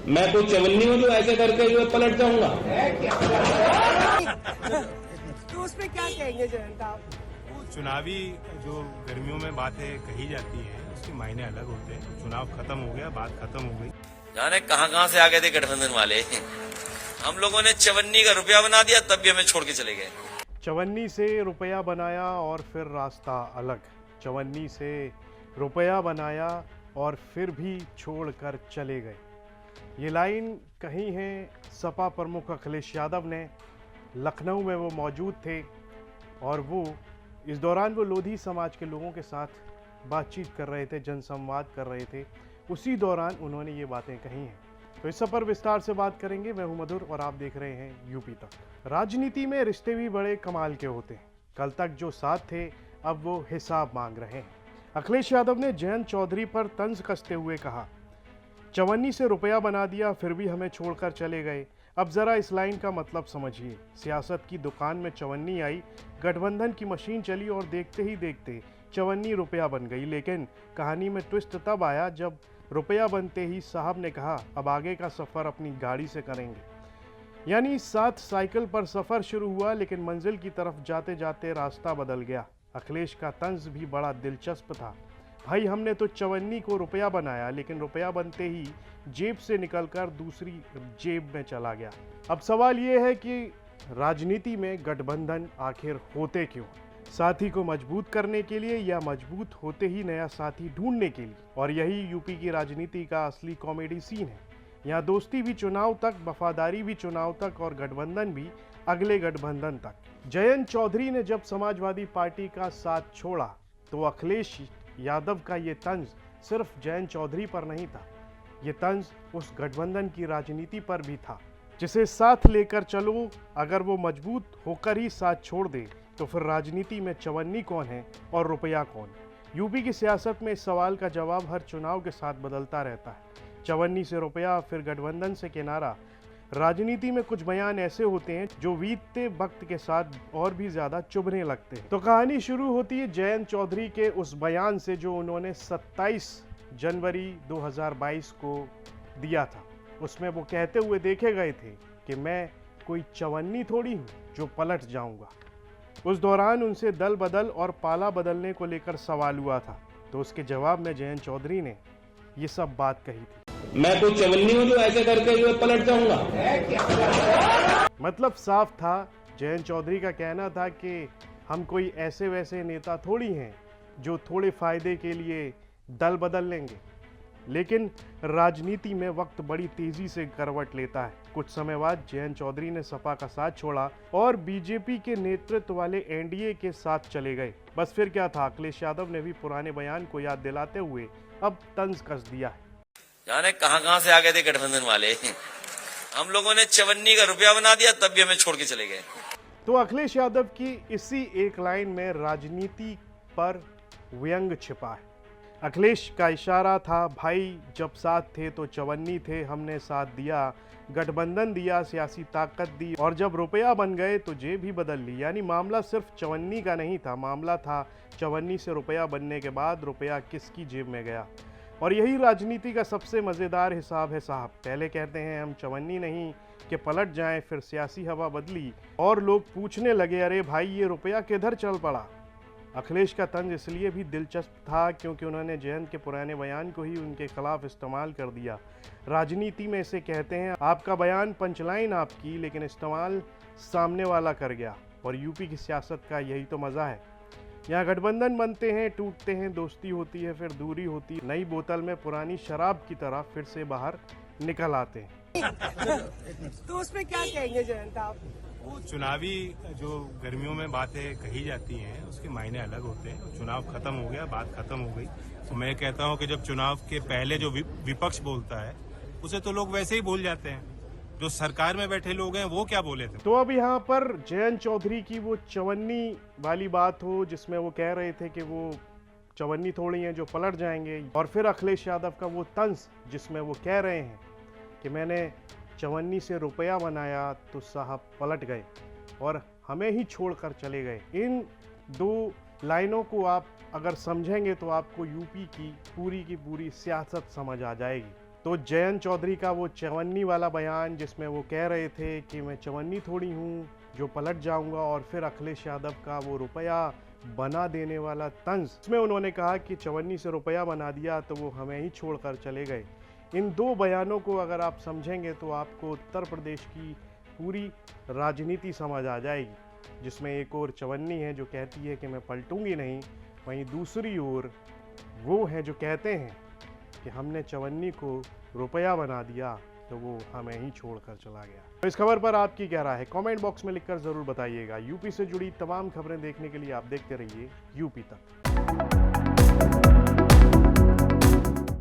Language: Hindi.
मैं कोई चवन्नी हूँ जो ऐसे करके जो पलट जाऊंगा। तो उसमें क्या कहेंगे जयंत आप? चुनावी जो गर्मियों में बातें कही जाती हैं उसके मायने अलग होते हैं। चुनाव खत्म हो गया, बात खत्म हो गई। जाने कहां से आ गए थे गठबंधन वाले। हम लोगों ने चवन्नी का रुपया बना दिया, तब भी हमें छोड़ के चले गए। चवन्नी से रुपया बनाया और फिर रास्ता अलग। चवन्नी से रुपया बनाया और फिर भी छोड़कर चले गए। ये लाइन कही है सपा प्रमुख अखिलेश यादव ने। लखनऊ में वो मौजूद थे और वो इस दौरान वो लोधी समाज के लोगों के साथ बातचीत कर रहे थे, जनसंवाद कर रहे थे। उसी दौरान उन्होंने ये बातें कही हैं। तो इस सब पर विस्तार से बात करेंगे। मैं हूं मधुर और आप देख रहे हैं यूपी तक। राजनीति में रिश्ते भी बड़े कमाल के होते हैं। कल तक जो साथ थे अब वो हिसाब मांग रहे हैं। अखिलेश यादव ने जयंत चौधरी पर तंज कसते हुए कहा, चवन्नी से रुपया बना दिया फिर भी हमें छोड़कर चले गए। अब जरा इस लाइन का मतलब समझिए। सियासत की दुकान में चवन्नी आई, गठबंधन की मशीन चली और देखते ही देखते चवन्नी रुपया बन गई। लेकिन कहानी में ट्विस्ट तब आया जब रुपया बनते ही साहब ने कहा, अब आगे का सफ़र अपनी गाड़ी से करेंगे। यानी साथ साइकिल पर सफ़र शुरू हुआ, लेकिन मंजिल की तरफ जाते जाते रास्ता बदल गया। अखिलेश का तंज भी बड़ा दिलचस्प था। भाई हमने तो चवन्नी को रुपया बनाया, लेकिन रुपया बनते ही जेब से निकलकर दूसरी जेब में चला गया। अब सवाल ये है कि राजनीति में गठबंधन आखिर होते क्यों? साथी को मजबूत करने के लिए या मजबूत होते ही नया साथी ढूंढने के लिए? और यही यूपी की राजनीति का असली कॉमेडी सीन है। यहाँ दोस्ती भी चुनाव तक, वफादारी भी चुनाव तक और गठबंधन भी अगले गठबंधन तक। जयंत चौधरी ने जब समाजवादी पार्टी का साथ छोड़ा तो अखिलेश यादव का ये तंज सिर्फ जयंत चौधरी पर नहीं था, ये तंज उस गठबंधन की राजनीति पर भी था जिसे साथ लेकर चलो। अगर वो मजबूत होकर ही साथ छोड़ दे तो फिर राजनीति में चवन्नी कौन है और रुपया कौन? यूपी की सियासत में इस सवाल का जवाब हर चुनाव के साथ बदलता रहता है। चवन्नी से रुपया, फिर गठबंधन से किनारा। राजनीति में कुछ बयान ऐसे होते हैं जो बीतते वक्त के साथ और भी ज्यादा चुभने लगते हैं। तो कहानी शुरू होती है जयंत चौधरी के उस बयान से जो उन्होंने 27 जनवरी 2022 को दिया था। उसमें वो कहते हुए देखे गए थे कि मैं कोई चवन्नी थोड़ी हूँ जो पलट जाऊंगा। उस दौरान उनसे दल बदल और पाला बदलने को लेकर सवाल हुआ था, तो उसके जवाब में जयंत चौधरी ने ये सब बात कही थी। मैं कोई चवन्नी हूँ जो ऐसे करके जो पलट जाऊंगा। मतलब साफ था। जयंत चौधरी का कहना था कि हम कोई ऐसे वैसे नेता थोड़ी हैं जो थोड़े फायदे के लिए दल बदल लेंगे। लेकिन राजनीति में वक्त बड़ी तेजी से करवट लेता है। कुछ समय बाद जयंत चौधरी ने सपा का साथ छोड़ा और बीजेपी के नेतृत्व वाले एनडीए के साथ चले गए। बस फिर क्या था, अखिलेश यादव ने भी पुराने बयान को याद दिलाते हुए अब तंज कस दिया है। जाने कहां से आ गए थे गठबंधन वाले। हम लोगों ने चवन्नी का रुपया बना दिया, तब भी हमें छोड़ के चले गए। तो अखिलेश यादव की इसी एक लाइन में राजनीति पर व्यंग छिपा है। अखिलेश का इशारा था, भाई जब साथ थे तो चवन्नी थे, हमने साथ दिया, गठबंधन दिया, सियासी ताकत दी, और जब रुपया बन गए तो जेब भी बदल ली। यानी मामला सिर्फ चवन्नी का नहीं था, मामला था चवन्नी से रुपया बनने के बाद रुपया किसकी जेब में गया। और यही राजनीति का सबसे मज़ेदार हिसाब है साहब। पहले कहते हैं हम चवन्नी नहीं कि पलट जाएं, फिर सियासी हवा बदली और लोग पूछने लगे, अरे भाई ये रुपया किधर चल पड़ा। अखिलेश का तंज इसलिए भी दिलचस्प था क्योंकि उन्होंने जयंत के पुराने बयान को ही उनके खिलाफ इस्तेमाल कर दिया। राजनीति में इसे कहते हैं आपका बयान पंचलाइन आपकी, लेकिन इस्तेमाल सामने वाला कर गया। और यूपी की सियासत का यही तो मज़ा है। यहाँ गठबंधन बनते हैं, टूटते हैं, दोस्ती होती है, फिर दूरी होती है, नई बोतल में पुरानी शराब की तरह फिर से बाहर निकल आते हैं। तो उसमें क्या कहेंगे जयंत आप? चुनावी जो गर्मियों में बातें कही जाती हैं उसके मायने अलग होते हैं। चुनाव खत्म हो गया, बात खत्म हो गई। तो मैं कहता हूं कि जब चुनाव के पहले जो विपक्ष बोलता है उसे तो लोग वैसे ही भूल जाते हैं। जो सरकार में बैठे लोग हैं वो क्या बोले थे। तो अब यहाँ पर जयंत चौधरी की वो चवन्नी वाली बात हो जिसमें वो कह रहे थे कि वो चवन्नी थोड़ी हैं जो पलट जाएंगे, और फिर अखिलेश यादव का वो तंज जिसमें वो कह रहे हैं कि मैंने चवन्नी से रुपया बनाया तो साहब पलट गए और हमें ही छोड़कर चले गए। इन दो लाइनों को आप अगर समझेंगे तो आपको यूपी की पूरी सियासत समझ आ जाएगी। तो जयंत चौधरी का वो चवन्नी वाला बयान जिसमें वो कह रहे थे कि मैं चवन्नी थोड़ी हूँ जो पलट जाऊंगा, और फिर अखिलेश यादव का वो रुपया बना देने वाला तंज, इसमें उन्होंने कहा कि चवन्नी से रुपया बना दिया तो वो हमें ही छोड़कर चले गए। इन दो बयानों को अगर आप समझेंगे तो आपको उत्तर प्रदेश की पूरी राजनीति समझ आ जाएगी, जिसमें एक और चवन्नी है जो कहती है कि मैं पलटूंगी नहीं, वहीं दूसरी ओर वो है जो कहते हैं कि हमने चवन्नी को रुपया बना दिया तो वो हमें ही छोड़कर चला गया। तो इस खबर पर आपकी क्या राय है, कमेंट बॉक्स में लिखकर ज़रूर बताइएगा। यूपी से जुड़ी तमाम खबरें देखने के लिए आप देखते रहिए यूपी तक।